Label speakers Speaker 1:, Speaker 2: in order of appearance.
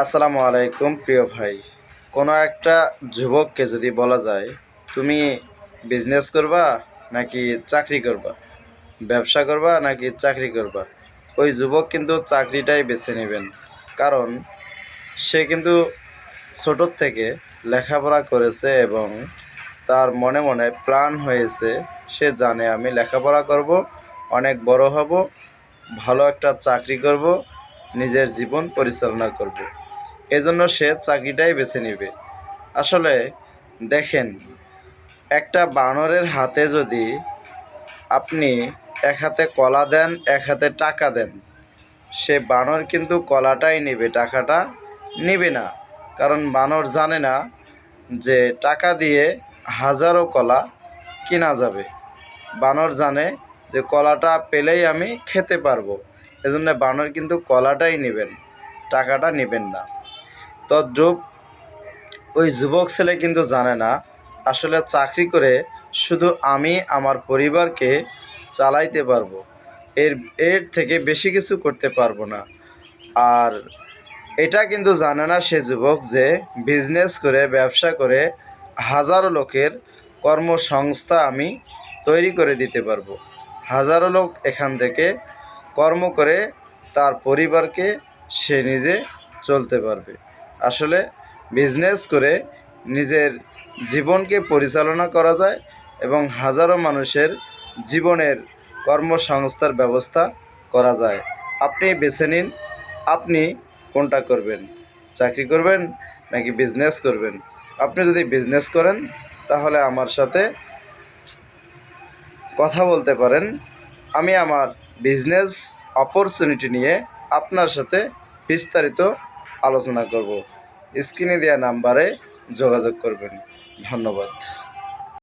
Speaker 1: আসসালামু আলাইকুম প্রিয় ভাই। কোনো একটা যুবককে যদি বলা যায় তুমি বিজনেস করবা নাকি চাকরি করবা, ব্যবসা করবা নাকি চাকরি করবা, ওই যুবক কিন্তু চাকরিটাই বেছে নেবেন। কারণ সে কিন্তু ছোটোর থেকে লেখাপড়া করেছে এবং তার মনে মনে প্ল্যান হয়েছে, সে জানে আমি লেখাপড়া করব, অনেক বড় হব, ভালো একটা চাকরি করব, নিজের জীবন পরিচালনা করব। এজন্য সে চাকরিটাই বেছে নেবে। আসলে দেখেন, একটা বানরের হাতে যদি আপনি এক হাতে কলা দেন, এক হাতে টাকা দেন, সে বানর কিন্তু কলাটাই নেবে, টাকাটা নেবে না। কারণ বানর জানে না যে টাকা দিয়ে হাজারো কলা কেনা যাবে। বানর জানে যে কলাটা পেলেই আমি খেতে পারবো, এজন্য বানর কিন্তু কলাটাই নেবেন, টাকাটা নেবেন না। তদ্রূপ ওই যুবক ছেলে কিন্তু জানে না আসলে চাকরি করে শুধু আমি আমার পরিবারকে চালাইতে পারবো, এর এর থেকে বেশি কিছু করতে পারবো না। আর এটা কিন্তু জানে না সে যুবক যে বিজনেস করে, ব্যবসা করে হাজারো লোকের কর্মসংস্থা আমি তৈরি করে দিতে পারবো। হাজারো লোক এখান থেকে কর্ম করে তার পরিবারকে সে নিজে চলতে পারবে। আসলে বিজনেস করে নিজের জীবনকে পরিচালনা করা যায় এবং হাজারো মানুষের জীবনের কর্মসংস্থার ব্যবস্থা করা যায়। আপনি বেছে নিন, আপনি কোনটা করবেন, চাকরি করবেন নাকি বিজনেস করবেন। আপনি যদি বিজনেস করেন তাহলে আমার সাথে কথা বলতে পারেন। আমি আমার বিজনেস অপরচুনিটি নিয়ে আপনার সাথে বিস্তারিত আলোচনা করব। স্ক্রিনে দেওয়া নাম্বারে যোগাযোগ করবেন। ধন্যবাদ।